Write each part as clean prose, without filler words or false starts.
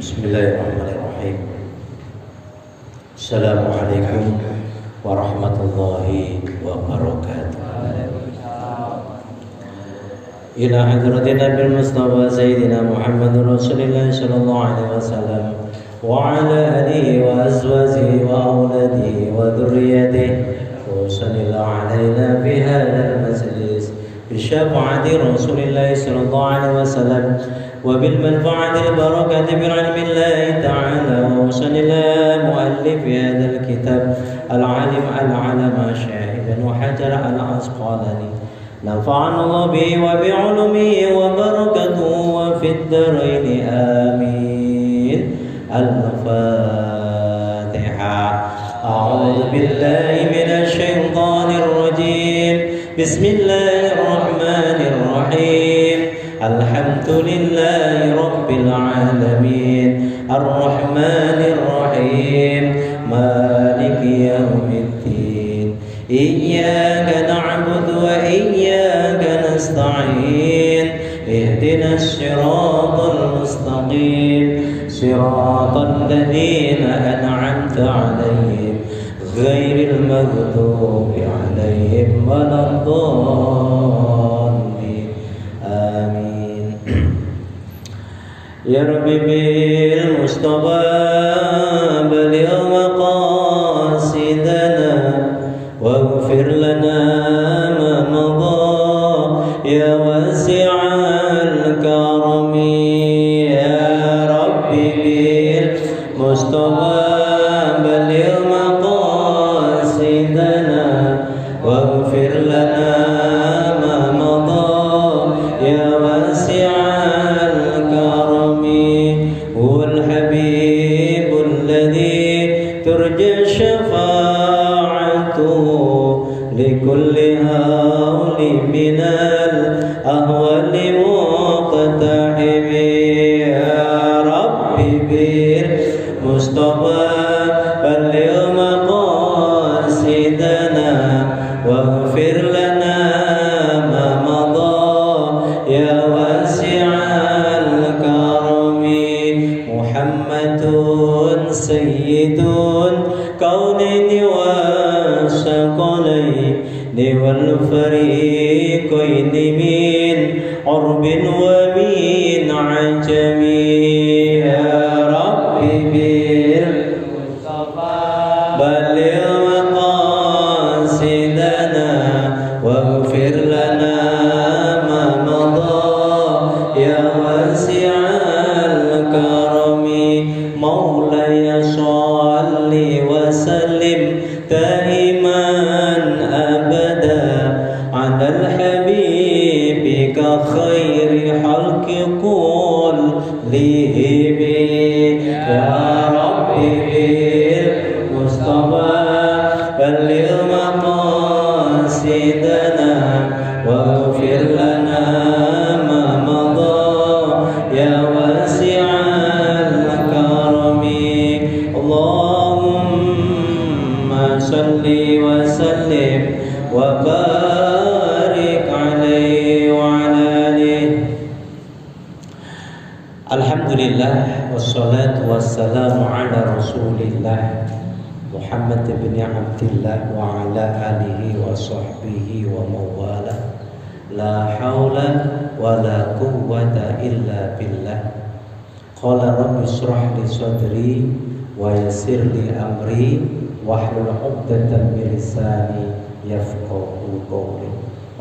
Bismillahirrahmanirrahim. Assalamualaikum warahmatullahi wabarakatuh. Ila hadratin Nabil Mustafa Sayyidina Muhammad Rasulullah sallallahu alaihi wasallam wa ala alihi wa azwajihi wa auladihi wa dhurriyyatihi wa sallallahu alaina fi hadzal majlis bi syafaati Rasulillah sallallahu alaihi wasallam وبالمنفعة البركة بعلم الله تعالى وصل مؤلف هذا الكتاب العالم العلم الشيخ ابن حجر العسقلاني نفعنا الله به وبعلمه وبركته وفي الدارين آمين. الفاتحة. أعوذ بالله من الشيطان الرجيم. بسم الله الرحمن الرحيم. الحمد لله رب العالمين الرحمن الرحيم مالك يوم الدين إياك نعبد وإياك نستعين اهدنا الصراط المستقيم صراط الذين أنعمت عليهم غير المغضوب عليهم ولا الضالين آمين. يا ربي بالمصطفى بلغ مقاصدنا واغفر لنا ما مضى يا واسع الكرم. يا ربي بالمصطفى بلغ مقاصدنا واغفر لنا ما مضى يا واسع الكرم. هو الحبيب الذي ترجى شفاعته لكل هول من الأهوال مقتحم. يا ربي بالمصطفى بلغ مقاصدنا واغفر لنا ما مضى يا واسع الكرم. محمد سيد كونين وثقلين والفريقين من عرب ومن عجم. يا ربي بالمصطفى بلغ مقاصدنا واغفر لنا ما مضى يا واسع الكرم. مولاي صل وسلم دائما أبدا على الحبيب كخير خلق كلهم. يا ربي بالمصطفى بلغ مقاصدنا واغفر لنا ما مضى يا واسع الكرم. اللهم صل وسلم وبارك عليه وعلى آله. Alhamdulillah wassalatu wassalamu ala rasulillah Muhammad bin Abdillah wa ala alihi wa sahbihi wa mawala. La hawla wa la quwwata illa billah. Qala rabbi shrah li sadri wa yassir li amri wahlul 'uqdatam min lisani yafqahu qawli.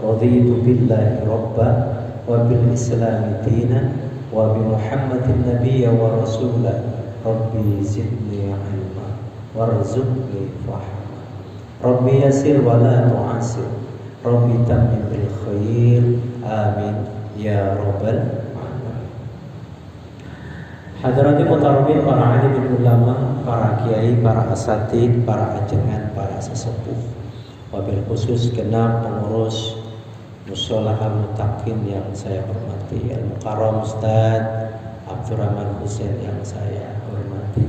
Raditu billahi rabba wa bil islami dinan wa bi Muhammadin nabiyya wa rasula. Rabbi zidni ilma warzuqni fahma. Rabbi yassir wa la tu'assir. Rabbi tammim bil khair. Amin ya rabbal alamin. Hadirin muhtaromin, para alim ulama, para kiai, para asatid, para ajengan, para sesepuh, wabil khusus genap pengurus Mushola Al-Mutakin yang saya hormati, Al-Mukarram Ustaz Abdurrahman Hussein yang saya hormati,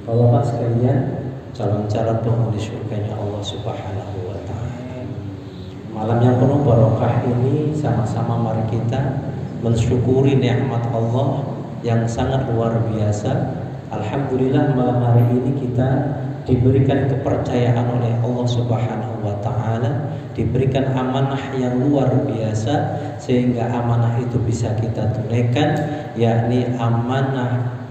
Bapak sekalian, calon-calon penghuni surganya Allah Subhanahu wa Ta'ala. Malam yang penuh barokah ini, sama-sama mari kita mensyukuri nikmat Allah yang sangat luar biasa. Alhamdulillah malam hari ini kita diberikan kepercayaan oleh Allah Subhanahu wa taala, diberikan amanah yang luar biasa sehingga amanah itu bisa kita tunaikan, yakni amanah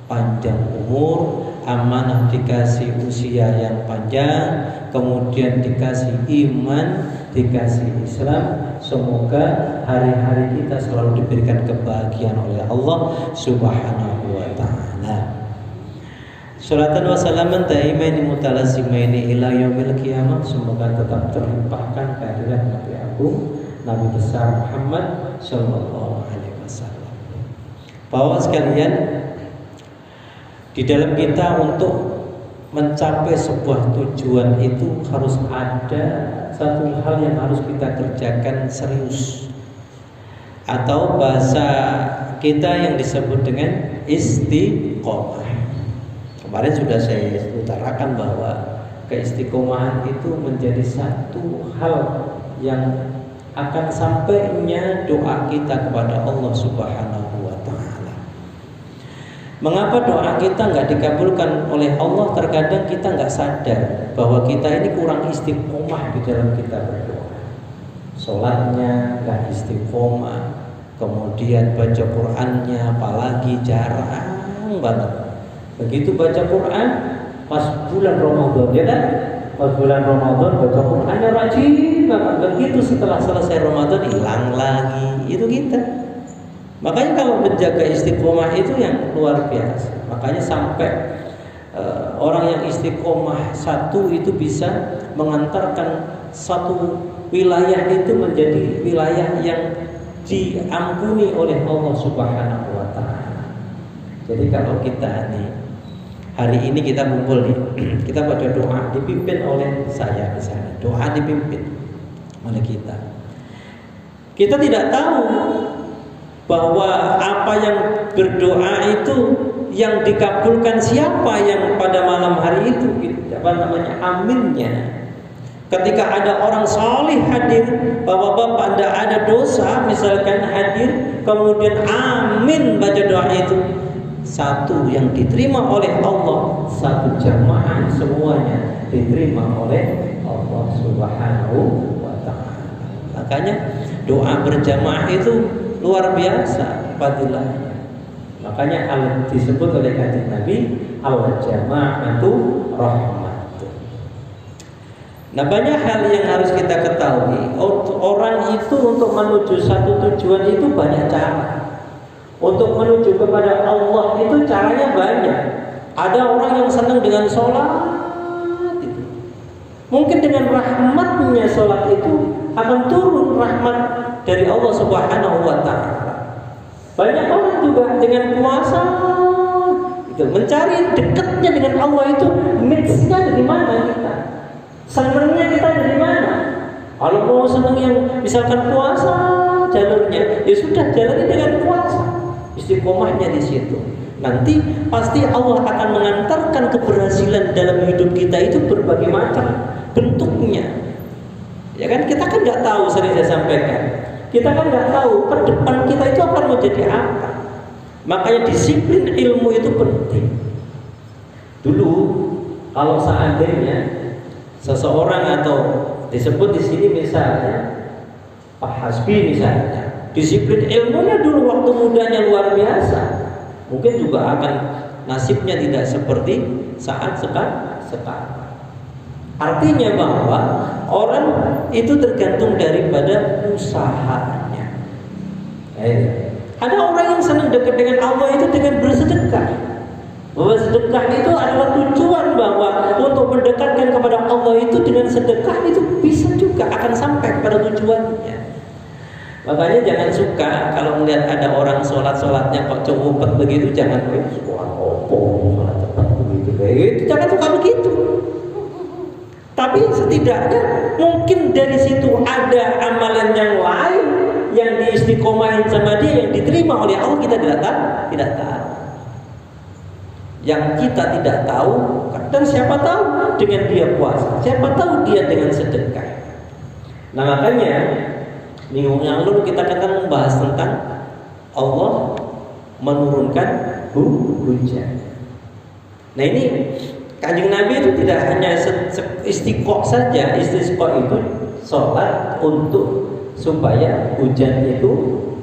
panjang umur, amanah dikasih usia yang panjang, kemudian dikasih iman, dikasih Islam. Semoga hari-hari kita selalu diberikan kebahagiaan oleh Allah Subhanahu wa taala. Salatan wa salaman daimaini mutalasimaini ila yaumil qiyamah. Semoga tetap terlimpahkan kehadiran Nabi Agung, Nabi besar Muhammad sallallahu alaihi wasallam. Bapak sekalian, di dalam kita untuk mencapai sebuah tujuan itu harus ada satu hal yang harus kita kerjakan serius, atau bahasa kita yang disebut dengan istiqomah. Kemarin sudah saya utarakan bahwa keistiqomahan itu menjadi satu hal yang akan sampainya doa kita kepada Allah Subhanahu wa taala. Mengapa doa kita nggak dikabulkan oleh Allah? Terkadang kita nggak sadar bahwa kita ini kurang istiqomah di dalam kita berdoa. Sholatnya nggak istiqomah, kemudian baca Qur'annya apalagi jarang banget. Begitu baca Quran pas bulan Ramadan, ya kan? Pas bulan Ramadan baca Qurannya rajin banget. Begitu setelah selesai Ramadan hilang lagi. Itu kita. Makanya kalau menjaga istiqomah itu yang luar biasa. Makanya sampai orang yang istiqomah satu itu bisa mengantarkan satu wilayah itu menjadi wilayah yang diampuni oleh Allah Subhanahu wa taala. Jadi kalau kita nih hari ini kita kumpul nih, kita baca doa dipimpin oleh saya misalnya, doa dipimpin oleh kita. Kita tidak tahu bahwa apa yang berdoa itu yang dikabulkan siapa yang pada malam hari itu, apa namanya, aminnya. Ketika ada orang saleh hadir, bapak-bapak tidak ada dosa misalkan hadir, kemudian amin baca doa itu, satu yang diterima oleh Allah, satu jamaah semuanya diterima oleh Allah Subhanahu wa taala. Makanya doa berjamaah itu luar biasa fadilahnya. Makanya disebut oleh kanjeng Nabi al-jama'atu rahmatun. Nah, banyak hal yang harus kita ketahui. Orang itu untuk menuju satu tujuan itu banyak cara. Untuk menuju kepada Allah itu caranya banyak. Ada orang yang senang dengan sholat itu. Mungkin dengan rahmatnya sholat itu akan turun rahmat dari Allah Subhanahu wa ta'ala. Banyak orang juga dengan puasa itu mencari dekatnya dengan Allah itu, match-nya dari mana kita? Senangnya kita dari mana? Kalau mau senang yang misalkan puasa jalurnya, ya sudah jalani dengan puasa. Istiqomahnya di situ. Nanti pasti Allah akan mengantarkan keberhasilan dalam hidup kita itu berbagai macam bentuknya. Ya kan, kita kan nggak tahu, sering saya sampaikan. Kita kan nggak tahu ke depan kita itu akan menjadi apa. Makanya disiplin ilmu itu penting. Dulu kalau seandainya seseorang atau disebut di sini misalnya Pak Hasbi misalnya, disiplin ilmunya dulu waktu mudanya luar biasa, mungkin juga akan nasibnya tidak seperti saat sekarang. Artinya bahwa orang itu tergantung daripada usahanya. Ada orang yang senang dekat dengan Allah itu dengan bersedekah. Bahwa sedekah itu adalah tujuan, bahwa untuk mendekatkan kepada Allah itu dengan sedekah itu bisa juga akan sampai pada tujuannya. Makanya jangan suka kalau melihat ada orang sholatnya kok cepet begitu, jangan sholat cepat begitu, itu jangan suka begitu. Tapi setidaknya mungkin dari situ ada amalan yang lain yang diistiqomahin sama dia, yang diterima oleh Allah, kita tidak tahu. Yang kita tidak tahu, dan siapa tahu dengan dia puasa, siapa tahu dia dengan sedekah. Nah, makanya minggu yang lalu kita akan membahas tentang Allah menurunkan hujan. Nah ini Kanjeng Nabi itu tidak hanya istiqo saja. Istiqo itu sholat untuk supaya hujan itu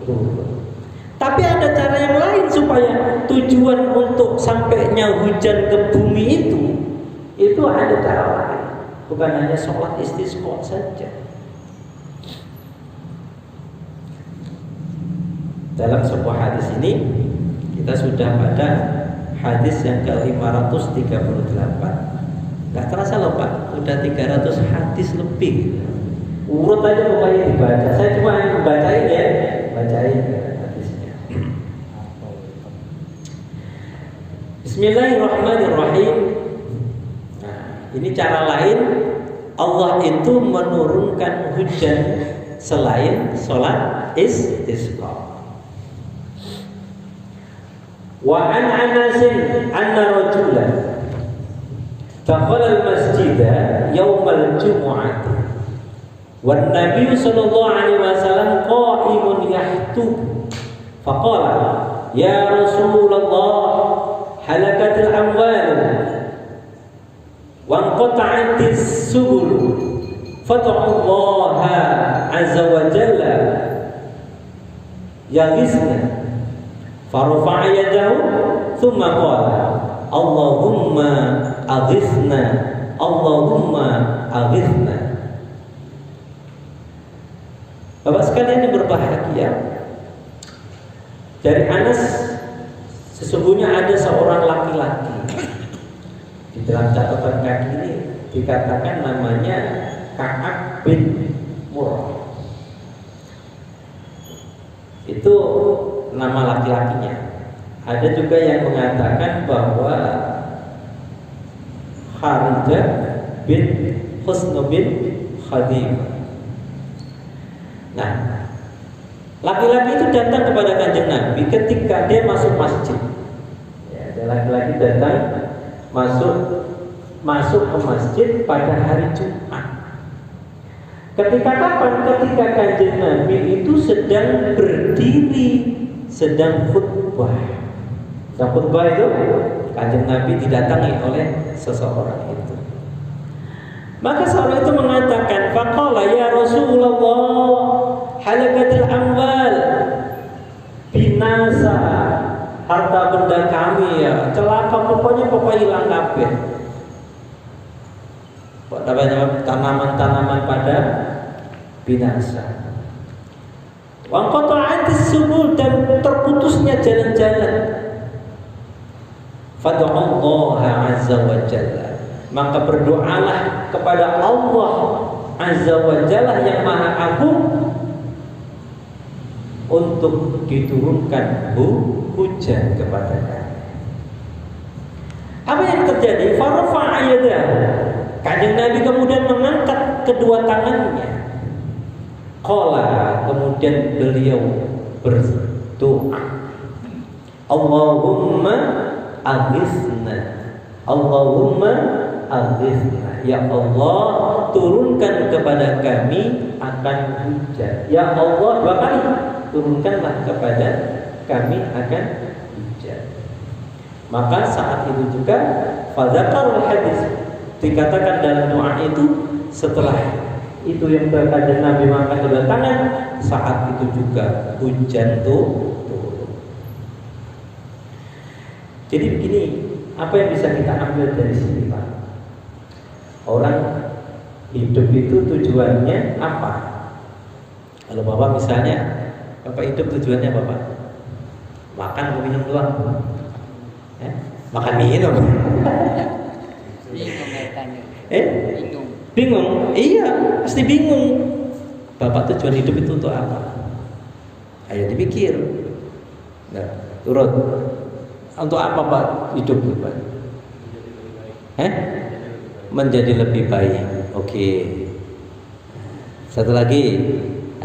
turun. Tapi ada cara yang lain supaya tujuan untuk sampainya hujan ke bumi itu ada cara lain. Bukan hanya sholat istisqa saja. Dalam sebuah hadis ini kita sudah pada hadis yang ke-538. Gak terasa loh Pak, udah 300 hadis lebih. Urut aja pokoknya dibaca. Saya cuma bacain ya, bacain hadisnya. Bismillahirrahmanirrahim. Nah, ini cara lain Allah itu menurunkan hujan selain sholat istisqa. Wa an Anas anna rajulan dakhala al-masjid yawm al-jum'ah wan nabiy sallallahu alaihi wasallam qa'imun yahtub faqala ya Rasulullah halakatil amwal wa anqata'atis subul fad'u Allah azza wa jalla yaghithna farufa'a yadahu thumma qala Allahumma aghithna Allahumma aghithna. Bapak sekalian yang berbahagia, dari Anas sesungguhnya ada seorang laki-laki di dalam catatan kaki ini dikatakan namanya Ka'ab bin Murrah. Itu nama laki-lakinya. Ada juga yang mengatakan bahwa Kharijah bin Husn bin Khadim. Nah, laki-laki itu datang kepada Kanjeng Nabi ketika dia masuk masjid. Ya, ada laki-laki datang masuk ke masjid pada hari Jumat. Ketika kapan? Ketika Kanjeng Nabi itu sedang berdiri, sedang khutbah. Sedang khutbah itu Kanjeng Nabi didatangi oleh seseorang itu. Maka seorang itu mengatakan, faqala ya Rasulullah halakatil amwal, binasa harta benda kami ya, celaka pokoknya hilang kabeh. Tanaman-tanaman pada binasa. Wa qata'atis subul, dan terputusnya jalan-jalan. Fad'u Allah azza wa jalla, maka berdoalah kepada Allah azza wa jalla yang maha agung untuk diturunkan hujan kepada kami. Apa yang terjadi? Farafa'a yadahu, Kanjeng Nabi kemudian mengangkat kedua tangannya. Qala, kemudian beliau berdoa, Allahumma aghithna, Allahumma aghithna, ya Allah turunkan kepada kami akan hujan. Ya Allah, dua kali, turunkanlah kepada kami akan hujan. Maka saat itu juga fadzakarul hadis, dikatakan dalam doa itu, setelah itu yang terkadang Nabi mengangkat kedua tangan, saat itu juga hujan turun. Jadi begini, apa yang bisa kita ambil dari sini Pak? Orang hidup itu tujuannya apa? Kalau Bapak misalnya, Bapak hidup tujuannya apa Pak? Makan atau minum doang? Makan minum. Bingung? Iya, pasti bingung. Bapak tujuan hidup itu untuk apa? Ayo dipikir. Nah, turut. Untuk apa Pak hidup Pak? Menjadi lebih baik. Oke. Satu lagi.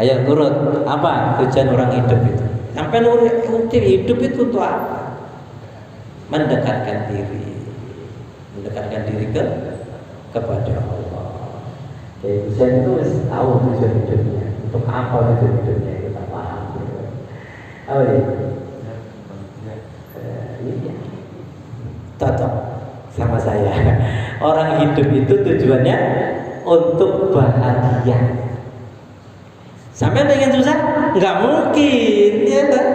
Ayo turut. Apa tujuan orang hidup itu? Sampai hidup itu untuk apa? Mendekatkan diri kepada Allah. Jadi saya itu tahu tujuan hidupnya, untuk apa tujuan hidupnya kita paham. Apa ya? cocok sama saya. Orang hidup itu tujuannya untuk bahagia. Sampai pengen susah? Nggak mungkin, ya kan?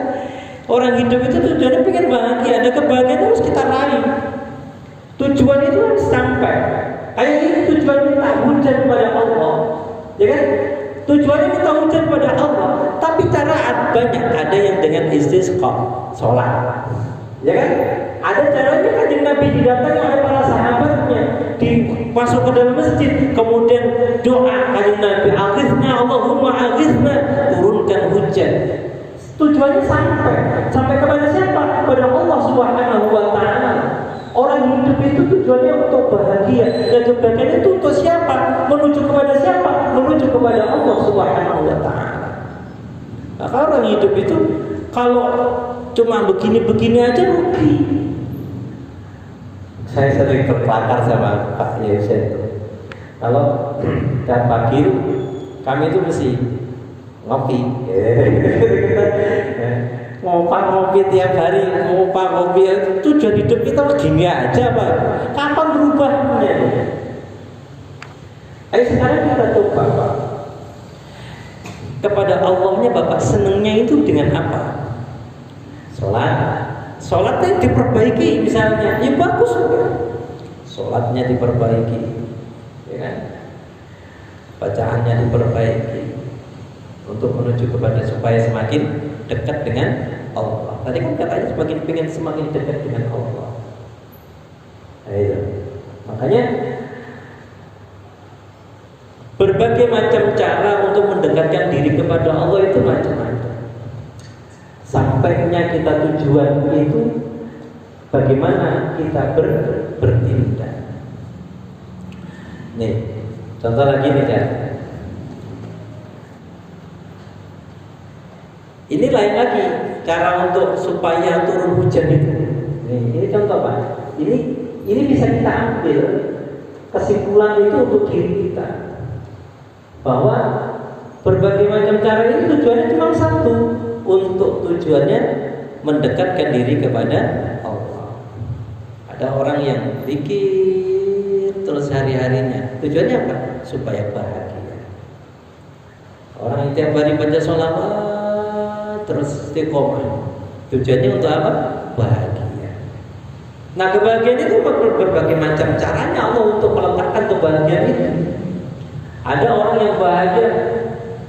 Orang hidup itu tujuannya pengen bahagia. Ada kebahagiaan harus kita raih. Tujuan itu harus sampai. Kayak ini tujuan kita hujan kepada Allah, ya kan? Tujuannya kita hujan kepada Allah. Tapi cara banyak. Ada yang dengan istisqa, sholat, ya kan? Ada caranya kanjeng Nabi didatangi oleh para sahabatnya, masuk ke dalam masjid, kemudian doa kanjeng Nabi, aghithna Allahumma aghithna, turunkan hujan. Tujuannya sampai kepada siapa? Kepada Allah Subhanahu wa taala. Orang hidup itu tujuannya untuk bahagia. Dan kebahagiaan itu untuk siapa? Menuju kepada siapa? Menuju kepada Allah Subhanahu wa taala. Maka orang hidup itu kalau cuma begini-begini aja rugi. Saya sering berkelakar sama Pak Yesen. Kalau tiap pagi kami itu mesti ngopi. Ngopi tiap hari, ngopi. Tujuan hidup kita begini aja, Pak. Kapan berubahnya? Ayo sekarang kita coba, Pak. Kepada Allahnya Bapak senengnya itu dengan apa? Sholatnya diperbaiki misalnya, ya bagus juga. Sholatnya diperbaiki, ya kan? Bacaannya diperbaiki untuk menuju kepada supaya semakin dekat dengan Allah. Tadi kan katanya semakin dekat dengan Allah. Ayo. Makanya berbagai macam cara untuk mendekatkan diri kepada Allah itu macam-macam. Sampainya kita tujuan itu bagaimana kita bertindak. Nih, contoh lagi nih kan. Ini lain lagi cara untuk supaya turun hujan itu. Nih, ini contoh Pak. Ini bisa kita ambil kesimpulan itu untuk diri kita. Bahwa berbagai macam cara ini tujuannya cuma satu, untuk tujuannya mendekatkan diri kepada Allah. Ada orang yang pikir terus hari-harinya, tujuannya apa? Supaya bahagia. Orang yang tiap hari baca sholawat terus istiqomah, tujuannya untuk apa? Bahagia. Nah, kebahagiaan itu berbagai macam caranya Allah untuk meletakkan kebahagiaan itu. Ada orang yang bahagia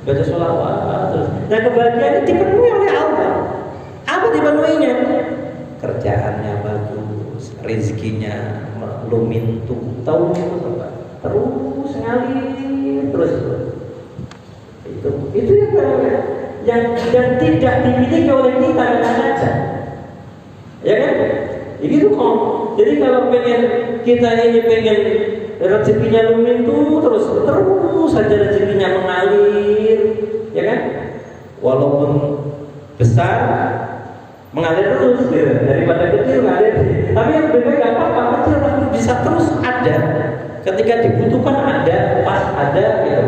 baca sholawat terus. Nah, kebahagiaan itu dipenuhi oleh Allah. Apa dipenuhinya? Kerjaannya bagus, rezekinya lumintu, tahu apa? Terus ngalir terus. Itu yang tidak dimiliki oleh kita saja. Ya kan? Begitu kok. Jadi kalau kita ini pengen rezekinya lumintu terus saja rezekinya mengalir, ya kan? Walaupun besar mengalir terus, gitu. Daripada kecil mengalir. Tapi yang berbeda nggak apa-apa, kecil tapi bisa terus ada. Ketika dibutuhkan ada, pas ada, gitu.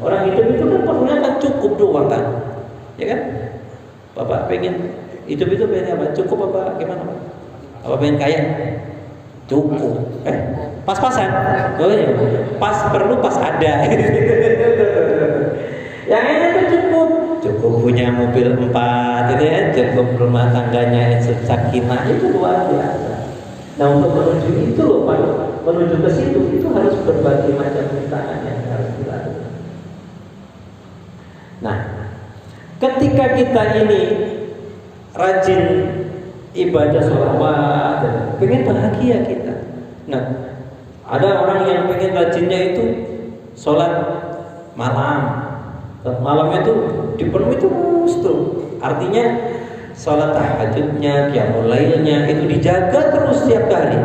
Orang hidup itu kan perlunya kan cukup doang kan, ya kan? Bapak pengen hidup itu pengen apa? Cukup apa? Gimana Pak? Apa pengen kaya? Cukup, pas-pasan, pas perlu pas ada. Yang ini tuh cukup punya mobil 4, ini ya, cukup rumah tangganya sakinah, itu luar biasa. Nah, untuk menuju itu loh Pak, menuju ke situ itu harus berbagai macam rintangan yang harus dilakukan. Nah, ketika kita ini rajin ibadah sholawat, pengen bahagia kita. Nah, ada orang yang pengen rajinnya itu sholat malam. Malamnya itu dipenuhi terus tuh. Artinya sholat tahajudnya, qiyamul lailnya itu dijaga terus setiap hari.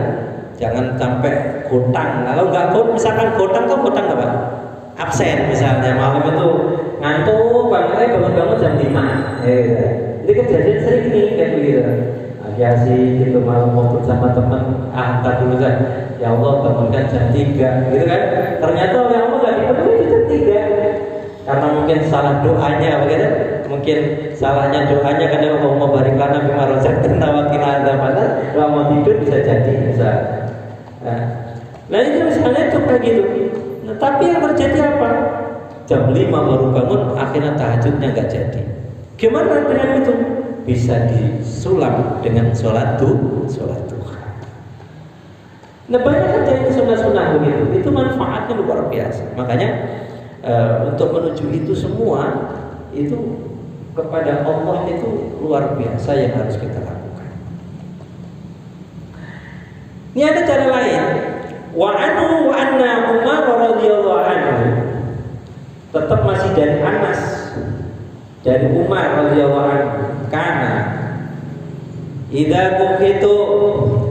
Jangan sampai gotang. Kalau nggak misalkan gotang apa? Absen misalnya malam itu ngantuk banget, bangun-bangun jam 5. Ini kejadian sering nih kayak begitu. Asik gitu malam mau bersama teman, angkat dulu kan. Ya Allah bangunkan jam 3, gitu kan? Ternyata oleh Allah nggak dipenuhi jam 3. Karena mungkin salah doanya begitu, mungkin salahnya doanya karena mau barik lana bima razaqtana wa qina adzabannar, doa mau tidur bisa jadi bisa. Nah itu misalnya itu kayak gitu. Nah, tapi yang terjadi apa? Jam 5 baru bangun, akhirnya tahajudnya nggak jadi. Gimana dengan itu? Bisa disulam dengan sholat duha. Nah banyak saja yang sunnah-sunnah begitu. Itu manfaatnya luar biasa. Makanya untuk menuju itu semua itu kepada Allah itu luar biasa yang harus kita lakukan. Ini ada cara lain. Wa anna Umar radhiyallahu anhu, tetap masih dari Anas, dari Umar radhiyallahu anhu, karena idza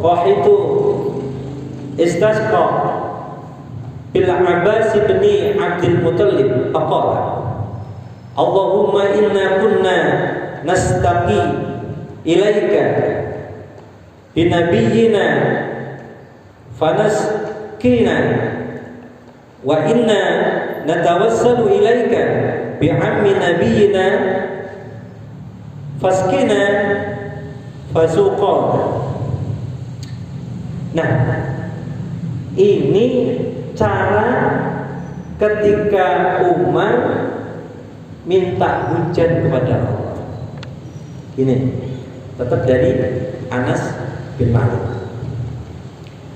qahitu istasqa bil Abbas bin Abdul Muttalib faqala Allahumma inna kunna nastaqi ilaika binabiyyina fanaskina wa inna natawassalu ilaika bi'ammi nabiyyina faskina fasuqan. Nah, ini cara ketika Umar minta hujan kepada Allah. Ini tetap dari Anas bin Malik.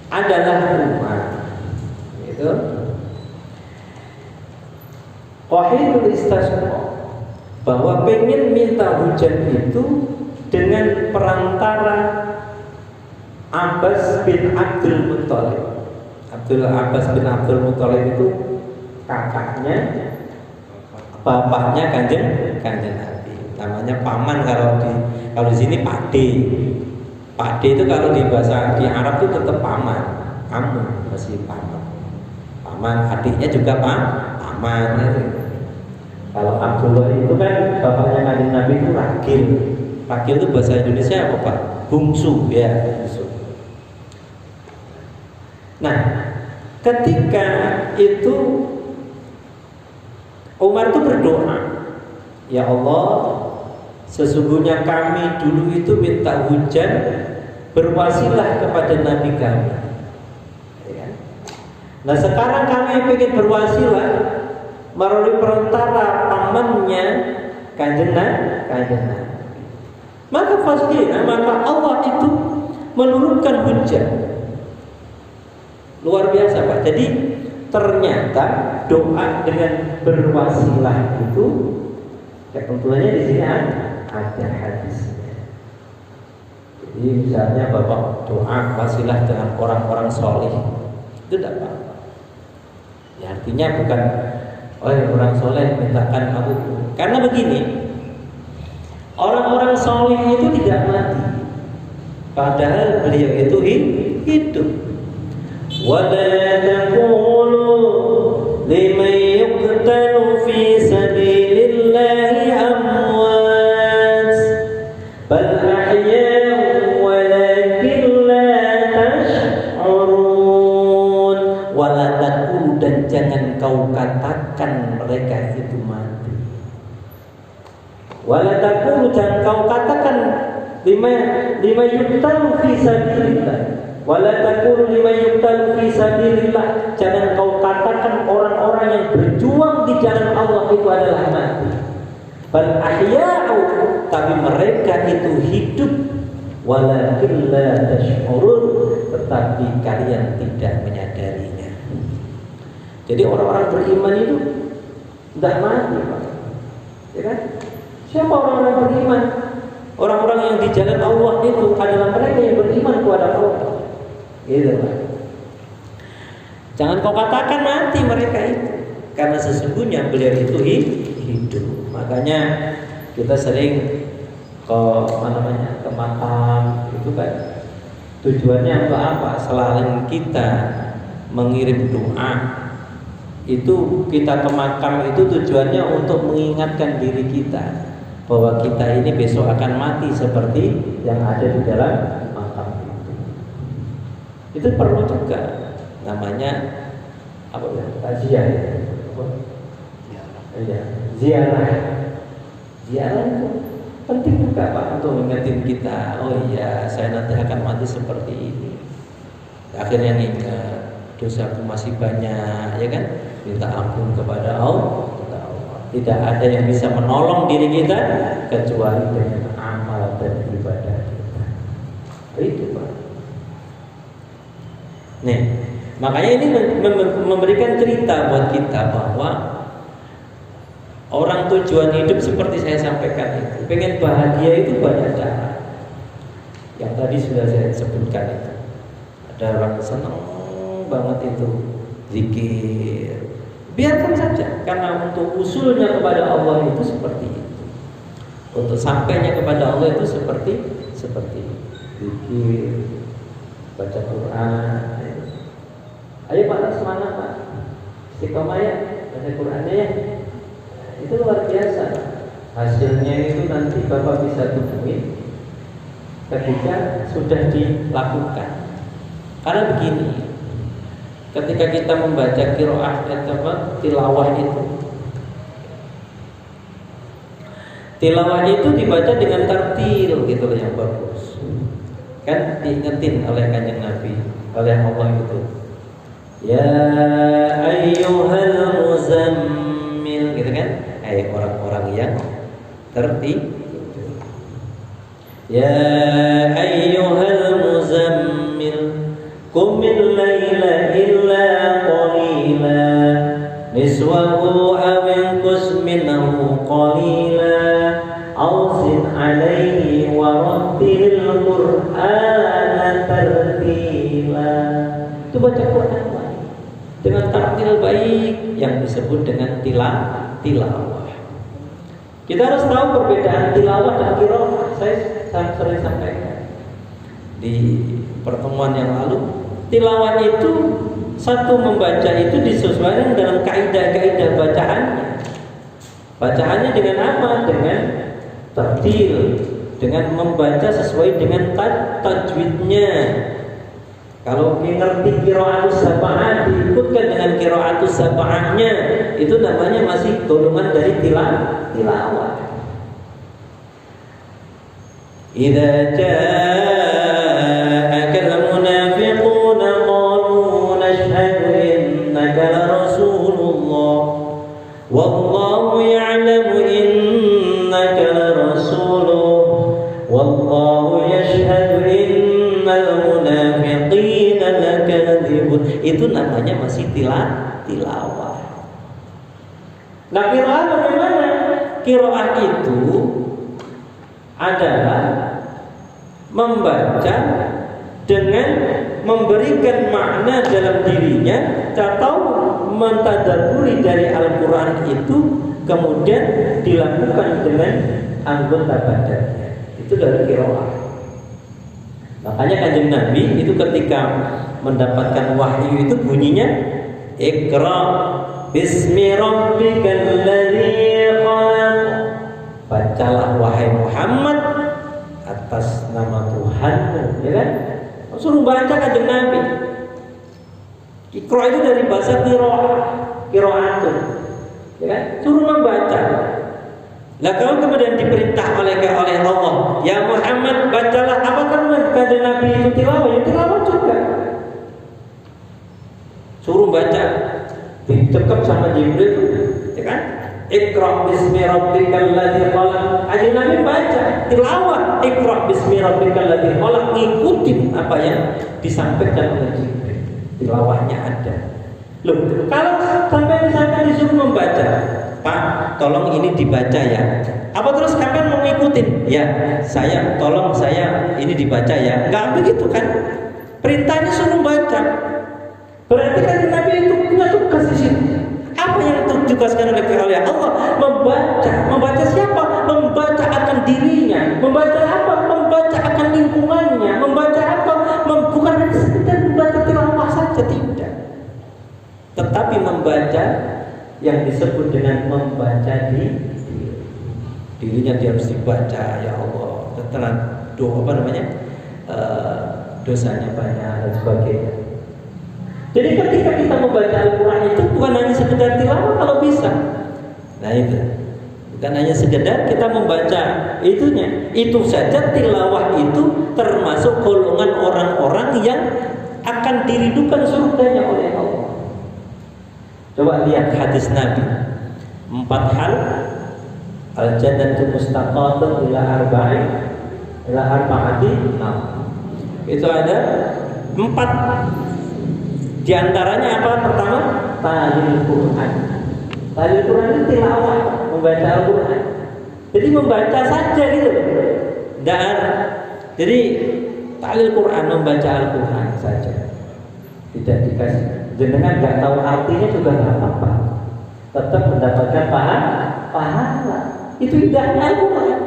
Adalah Umar itu qahidul istasqa, bahwa pengen minta hujan itu dengan perantara Abbas bin Abdul Muttalib. Abbas bin Abdul Muttalib itu kakaknya, bapaknya kanjeng Nabi. Namanya paman kalau di sini pakde. Pakde itu kalau di bahasa di Arab itu tetap paman, kamu masih paman. Paman adiknya juga paman. Kalau Abdullah itu kan bapaknya kanjeng Nabi itu ragil. Ragil itu bahasa Indonesia apa Pak? Bungsu ya. Bungsu. Nah, ketika itu Umar itu berdoa, ya Allah, sesungguhnya kami dulu itu minta hujan berwasilah kepada Nabi kami. Nah sekarang kami ingin berwasilah melalui perantara pamannya kanjeng Nabi. Maka maka Allah itu menurunkan hujan. Luar biasa Pak. Jadi ternyata doa dengan berwasilah itu ketentuannya di sini ada hadisnya. Jadi misalnya Bapak doa wasilah dengan orang-orang soleh, itu tidak apa-apa. Ya artinya bukan orang soleh mintakan aku. Karena begini, orang-orang soleh itu tidak mati, padahal beliau itu hidup. وَلَا تَقُولُوا لِمَنْ يُقْتَلُ فِي سَبِيلِ اللَّهِ أَمْوَاتٌ بَلْ أَحْيَاءٌ وَلَكِنْ لَا تَشْعُرُونَ. وَلَا تَقُولُوا, dan jangan kau katakan mereka itu mati. وَلَا تَقُولُوا, jangan kau katakan lima yuqtalu fi sabilillah. Wala taqulu liman yuqtalu fi sabilillah, jangan kau katakan orang-orang yang berjuang di jalan Allah itu adalah mati. Bal ahya'u, tapi mereka itu hidup. Walakin la tash'urun, tetapi kalian tidak menyadarinya. Jadi orang-orang beriman itu tidak mati, Pak. Ya kan? Siapa orang-orang beriman? Orang-orang yang di jalan Allah itu adalah mereka yang beriman kepada Allah. Gitu Pak. Jangan kau katakan mati mereka itu, karena sesungguhnya beliau itu hidup. Makanya kita sering ke ke makam itu kan tujuannya untuk apa? Selain kita mengirim doa, itu kita ke makam itu tujuannya untuk mengingatkan diri kita bahwa kita ini besok akan mati seperti yang ada di dalam makam itu. Itu perlu juga, namanya apa ya? Takziah. Ya, ziarah. Ziarah itu penting juga Pak untuk mengingatkan kita. Oh iya, saya nanti akan mati seperti ini. Akhirnya ingat dosaku masih banyak, ya kan? Minta ampun kepada Allah. Tidak ada yang bisa menolong diri kita kecuali dengan amal dan ibadah kita. Itu Pak. Nih, makanya ini memberikan cerita buat kita bahwa orang tujuan hidup seperti saya sampaikan itu, pengen bahagia itu banyak cara. Yang tadi sudah saya sebutkan itu. Ada orang senang banget itu zikir. Biarkan saja, karena untuk usulnya kepada Allah itu seperti itu. Untuk sampainya kepada Allah itu seperti zikir, baca Quran. Ayo Pak, semangat Pak. Istiqomah ya, baca Qurannya ya. Itu luar biasa. Hasilnya itu nanti Bapak bisa temui ketika sudah dilakukan. Karena begini, ketika kita membaca qiraah tilawah itu dibaca dengan tartil gitu loh yang bagus. Kan diingetin oleh Kanjeng Nabi, oleh Allah itu. Ya ayyuhal muzammil gitu kan? Hai orang-orang yang tertidur. Ya ayyuhal muzammil qumil laila illa qalila niswahu aw inqus minhu qalila aw zid alaihi wa rattilil qur'ana tartila. Itu baca Quran dengan tartil baik yang disebut dengan tilawah. Kita harus tahu perbedaan tilawah dan qiraah. Saya sering sampaikan di pertemuan yang lalu. Tilawah itu satu membaca itu disesuaikan dengan kaidah-kaidah bacaannya. Bacaannya dengan apa? Dengan tartil, dengan membaca sesuai dengan tajwidnya. Kalau ngerti qiraatus sab'ah diikutkan dengan qiraatus sab'ahnya, itu namanya masih golongan dari tilawah. Idza ja'aka al-munafiquna qalu nashhadu innaka la rasulullah wallahu ya'lamu innaka la rasuluh wallahu yashhadu innal munafiqina lakadzibun. Itu namanya masih tilawah. Nah, qiraah bagaimana? Qiraah itu adalah membaca dengan memberikan makna dalam dirinya atau mentadabburi dari Al-Quran itu, kemudian dilakukan dengan anggota badannya. Itu dari qiraah. Makanya Kanjeng Nabi itu ketika mendapatkan wahyu itu bunyinya Iqra bismi rabbikal ladzi khalaq. Bacalah wahai Muhammad atas nama Tuhanmu, ya kan? Suruh baca Kanjeng Nabi. Iqra itu dari bahasa qiraatun, ya kan? Suruh membaca. Lah kalau kemudian diperintah oleh Allah, ya Muhammad bacalah, apakah Kanjeng Nabi itu tilawah? Ya tilawah juga. Suruh baca, dicekap sama Jibril, ya kan? Iqra bismi rabbikal ladzi khalaq. Kanjeng Nabi baca, tilawah Iqra bismi rabbikal ladzi khalaq, ngikutin apa yang disampaikan oleh Jibril. Tilawahnya ada. Loh, kalau sampai misalkan disuruh membaca, Pak, tolong ini dibaca ya. Apa terus kalian mau ngikutin? Ya, tolong saya ini dibaca ya. Enggak begitu kan? Perintahnya suruh baca. Berarti kan Nabi itu punya tugas di sini. Apa yang ditugaskan oleh Allah? Membaca. Membaca siapa? Membaca akan dirinya. Membaca apa? Membaca akan lingkungannya. Membaca apa? Bukan hanya sekedar membaca tilawah saja, tidak. Tetapi membaca yang disebut dengan membaca dirinya, dia harus dibaca. Ya Allah, setelah dosanya banyak dan sebagainya. Jadi ketika kita membaca Al-Quran itu bukan hanya sekedar tilawah kalau bisa. Nah itu, Bukan hanya sekedar kita membaca itunya. Itu saja tilawah itu termasuk golongan orang-orang yang akan dirindukan surganya oleh Allah. Coba lihat hadis Nabi. 4 hal. Al-jannatu mustaqatun ila arba'ati. Itu ada 4. Di antaranya apa? Pertama, talil Quran. Talil Quran itu tilawah, membaca Al-Quran. Jadi membaca saja gitu. Jadi talil Quran, membaca Al-Quran saja. Tidak dikasih. Jenengan nggak tahu artinya juga nggak apa-apa. Tetap mendapatkan pahala. Itu indahnya Al-Quran.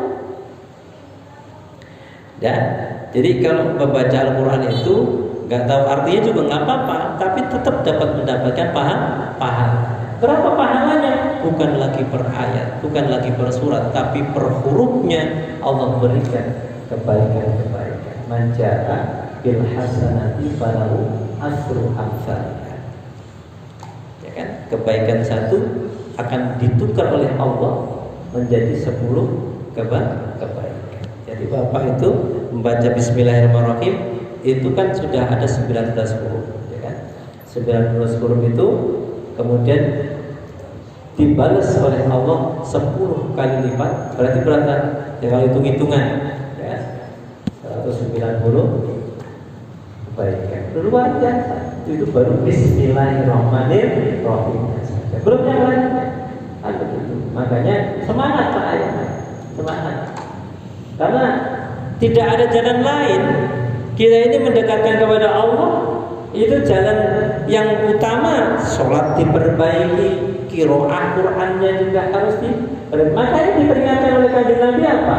Jadi kalau membaca Al-Quran itu nggak tahu artinya juga nggak apa-apa, tapi tetap dapat mendapatkan pahala. Berapa pahalanya? Bukan lagi per ayat, bukan lagi per surat, tapi per hurufnya Allah berikan kebaikan-kebaikan. Man jaa bil hasanati falahu asru amsalha. Ya kan? Kebaikan satu akan ditukar oleh Allah menjadi 10 kebaikan. Jadi Bapak itu membaca Bismillahirrahmanirrahim itu kan sudah ada 19 huruf, ya kan? 19 huruf itu kemudian dibalas oleh Allah 10 kali lipat. Berarti berapa? Ya kalau hitung-hitungan ya 190 kebaikan. Luar biasa. Itu baru Bismillahirrahmanirrahim. Belum yang lainnya. Makanya semangat Pak Ayah. Semangat. Karena tidak ada jalan lain. Kita ini mendekatkan kepada Allah. Itu jalan yang utama. Sholat diperbaiki, qiraah Qur'annya juga harus diperbaiki. Makanya diperingatkan oleh Kanjeng Nabi apa?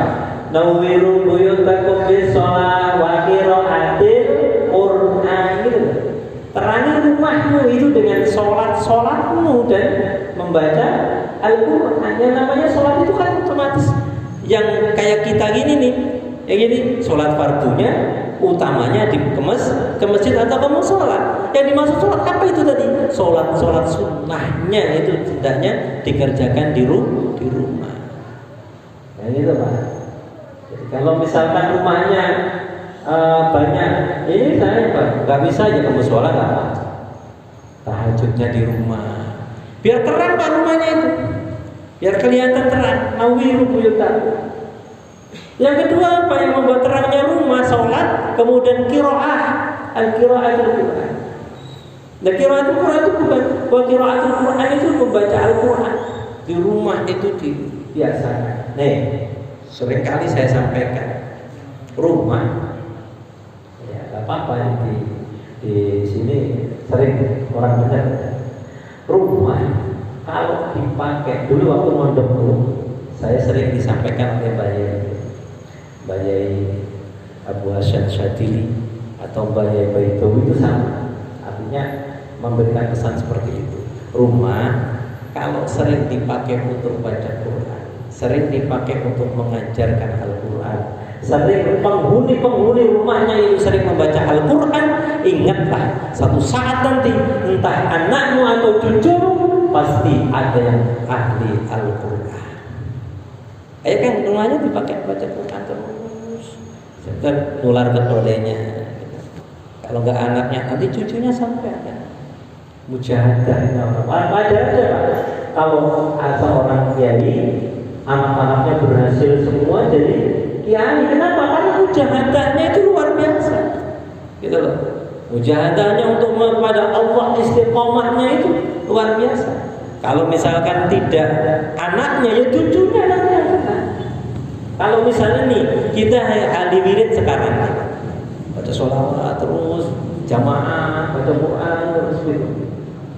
Nawwiru buyutakum bis-shalah wa qiraatil Qur'an gitu. Terangi rumahmu itu dengan sholatmu dan membaca Al-Quran. Yang namanya sholat itu kan otomatis yang kayak kita gini nih, ya gini, sholat fardunya utamanya ke masjid atau ke musola. Yang dimaksud sholat apa itu tadi? Sholat sunnahnya itu hendaknya dikerjakan di rumah. Yang itu Pak. Jadi kalau misalkan rumahnya banyak, ini saya nggak bisa aja ke musola nggak apa. Tahajudnya di rumah. Biar terang Pak rumahnya itu, biar kelihatan terang. Nawiru buyutakum. Yang kedua apa yang membuat terangnya rumah? Sholat, kemudian qiraah, al-qiraatul Quran. Nah qiraatul Quran itu bukan, qiraatul Quran itu membaca Al-Quran di rumah itu dibiasakan. Nih, seringkali saya sampaikan rumah, ya nggak apa-apa di sini sering orang benar. Rumah kalau dipakai dulu waktu mondok saya sering disampaikan oleh Bayai Abu Hasan Syadili atau Bayai Baitowi itu sama. Artinya memberikan pesan seperti itu. Rumah kalau sering dipakai untuk baca Quran, sering dipakai untuk mengajarkan Al-Quran, sering penghuni rumahnya itu sering membaca Al-Quran, ingatlah satu saat nanti entah anakmu atau cucumu pasti ada yang ahli Al-Quran. Ayo kan rumahnya dipakai baca Quran terus, kan nular ke tolenya. Kalau nggak anaknya nanti cucunya sampai kan. Mujahadahnya wajar aja Pak. Kalau seorang kiai anak-anaknya berhasil semua jadi kiai, kenapa? Karena mujahadahnya itu luar biasa, gitu loh. Mujahadahnya untuk kepada Allah, istiqomahnya itu luar biasa. Kalau misalkan tidak anaknya, ya cucunya nanti yang kena. Kalau misalnya nih kita ahli wirid sekarang nih, baca sholawat terus jamaah, baca Quran terus gitu,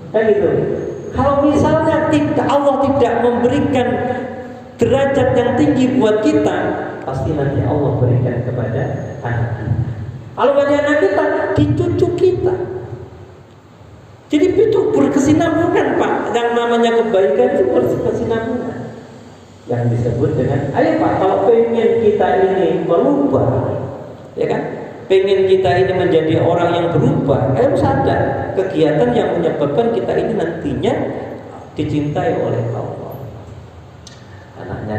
kan gitu. Kalau misalnya Allah tidak memberikan derajat yang tinggi buat kita, pasti nanti Allah berikan kepada anak kita. Kalau bagi anak kita, di cucu kita. Jadi itu berkesinambungan Pak. Yang namanya kebaikan itu berkesinambungan. Yang disebut dengan, ayo Pak, kalau pengen kita ini berubah, ya kan? Pengen kita ini menjadi orang yang berubah, harus ada kegiatan yang menyebabkan kita ini nantinya dicintai oleh Allah. Anaknya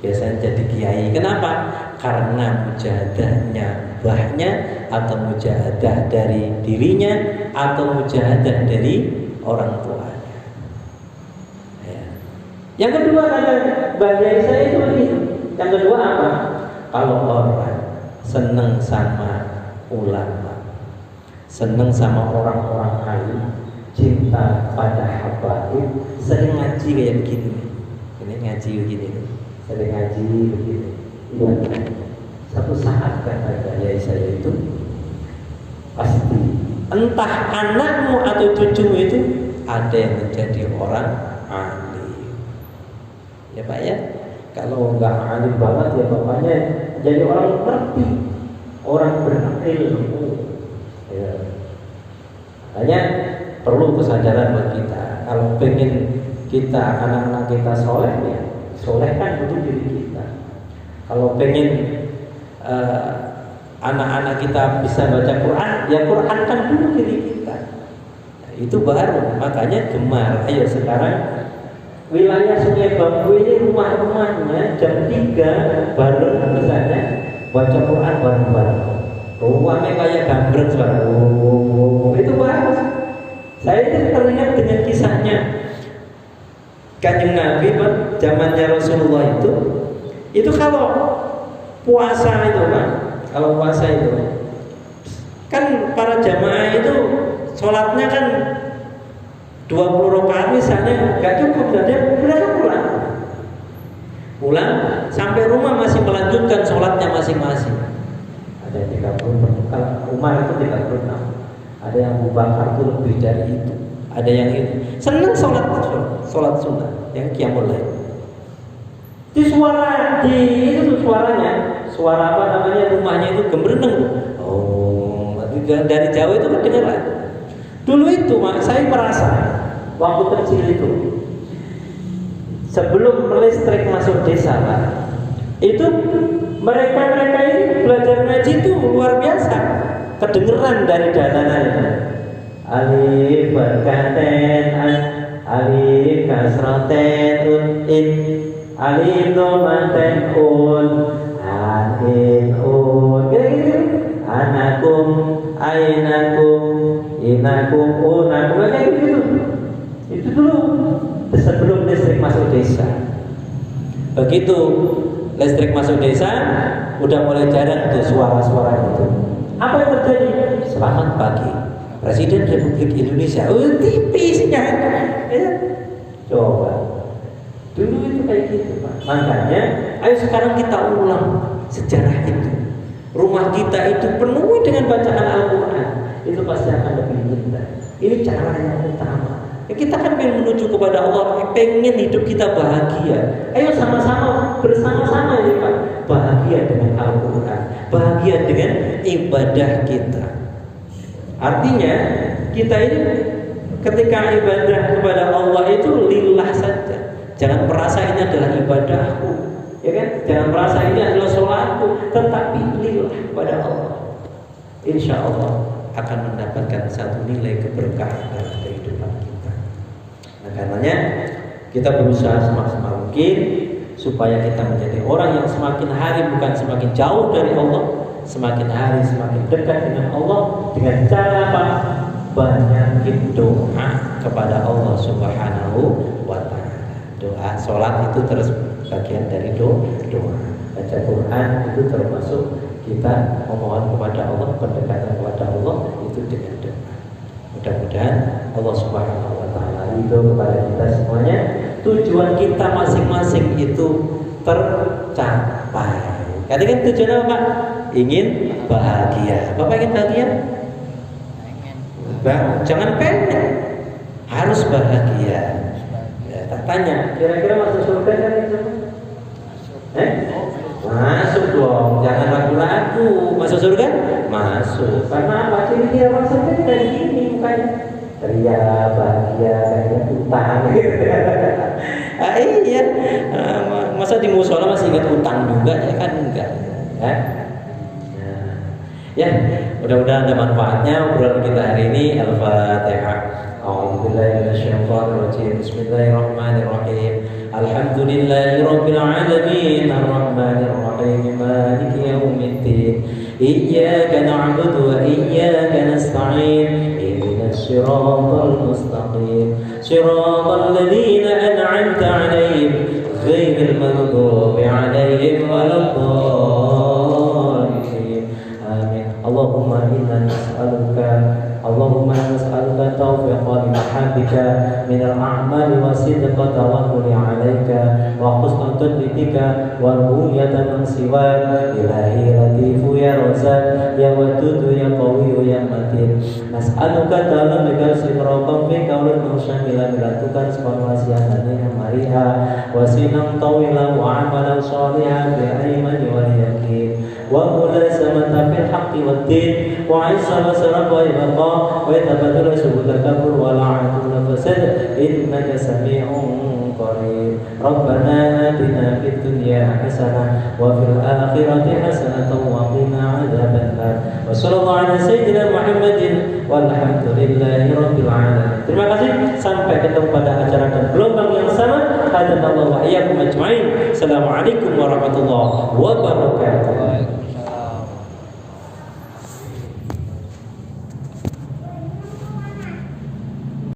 biasanya jadi kiai. Kenapa? Karena mujahadahnya bahnya, atau mujahadah dari dirinya, atau mujahadah dari orang tuanya. Ya. Yang kedua, kata bahaya saya itu begitu. Yang kedua apa? Kalau orang senang sama ulama, senang sama orang-orang alim, cinta pada habaib, sering ngaji kayak begini. Ini ngaji begini, sering ngaji begini. Iya, satu saat kata ayah saya itu pasti entah anakmu atau cucumu itu ada yang menjadi orang alim. Ya Pak ya, kalau nggak alim banget ya bapaknya jadi orang ngerti, orang berilmu. Ya. Makanya perlu kesadaran buat kita. Kalau pengen kita anak-anak kita soleh ya, solehkan dulu diri kita. Kalau pengen anak-anak kita bisa baca Quran, ya Qurankan dulu diri kita. Nah, itu baru. Makanya gemar. Ayo sekarang wilayah Sungai Bambu ini rumah-rumahnya jam 3 bareng misalnya baca Quran bareng-bareng. Ruangnya kayak gambreng suara. Itu bagus. Saya itu teringat dengan kisahnya Kanjeng Nabi zamannya Rasulullah itu kalau puasa itu Pak, kalau puasa itu kan para jamaah itu sholatnya kan 20 rakaat misalnya nggak cukup, jadi mereka pulang sampai rumah masih melanjutkan sholatnya masing-masing. Ada yang 30, kalau rumah itu 36, ada yang Abu Bakar itu lebih dari itu, ada yang itu senang sholat sunnah yang qiyamul lail. Di suara itu suaranya, suara apa namanya rumahnya itu gembreng. Oh, dari jauh itu kedengeran. Dulu itu saya merasa waktu kecil itu sebelum listrik masuk desa Pak, itu mereka ini belajar ngaji itu luar biasa, kedengeran dari dalanan. Alif berkaten, alif kasraten in. Alif domaten anin anakum ainakum inakum unakum kayak gitu. Itu dulu sebelum listrik masuk desa. Begitu listrik masuk desa, udah mulai jarang tuh suara-suara itu. Apa yang terjadi? Selamat pagi, Presiden Republik Indonesia. Tipisnya ya. Coba dulu itu kayak gitu Pak. Makanya ayo sekarang kita ulang sejarah itu. Rumah kita itu penuhi dengan bacaan Al-Quran, itu pasti akan lebih mudah. Ini cara yang utama ya, kita kan pengen menuju kepada Allah, pengen hidup kita bahagia. Ayo sama-sama, bersama-sama ini Pak, bahagia dengan Al-Quran, bahagia dengan ibadah kita. Artinya kita ini ketika ibadah kepada Allah itu lillah saja. Jangan merasa ini adalah ibadahku, ya kan? Jangan merasa ini adalah sholatku, tetapi lillah kepada Allah. Insya Allah akan mendapatkan satu nilai keberkahan dalam kehidupan kita. Nah, karenanya kita berusaha semaksimal mungkin supaya kita menjadi orang yang semakin hari bukan semakin jauh dari Allah, semakin hari semakin dekat dengan Allah dengan cara apa? Banyakin doa kepada Allah Subhanahu wa Ta'ala. Doa, sholat itu terus bagian dari doa. Baca Quran itu termasuk kita memohon kepada Allah, pendekatan kepada Allah itu dengan doa. Mudah-mudahan Allah Subhanahu wa Ta'ala ridho kepada kita semuanya. Tujuan kita masing-masing itu tercapai. Katakan tujuan apa Pak? Ingin bahagia. Bapak ingin bahagia? Jangan pengen, harus bahagia. Tak tanya, kira-kira masuk surga kan itu? Masuk dong, jangan ragu-ragu. Masuk surga? Masuk. Karena apa? Ciri-ciri orang surga kayak gini mukanya. Ceria, bahagia, kayak utang. Iya. Masa di musola masih ingat utang juga ya kan enggak? Ya, mudah-mudahan ada manfaatnya obrolan kita hari ini. Al-Fatihah. A'udzubillahi minasyaitonir rajim. Bismillahirrahmanirrahim. Alhamdulillahirabbil alamin. إياك نعبد وإياك نستعين اهدنا الصراط المستقيم صراط الذين أنعمت عليهم غير المغضوب عليهم ولا الضالين آمين. اللهم إنا نسألك التوفيق لمحبك من الأعمال وصدق التوكل عليك وحسن تدبيرك والرؤية من سواك إلهي لطيف يا رزاق يا ودود يا قوي يا متين نسألك dalam dikasih rokok fi kaulin musyamila milatukan sepanwasiatani amariha wasinam tawila wa amalan sholihan bi aimani wal yakin wa mulasamata fil haqqi wad din wa isa wa salam wa ibaqa wa tabadul subul kabur wa la'atul fasad innaka sami'un qarib rabbana atina fid dunya hasanah wa fil akhirati hasanah wa qina adzabannar wa sallallahu ala sayyidina Muhammadin walhamdulillahi rabbil alamin. Terima kasih, sampai ketemu pada acara dan gelombang yang sama. Hadanallahu wa iyyakum ajmain. Assalamualaikum warahmatullahi wabarakatuh.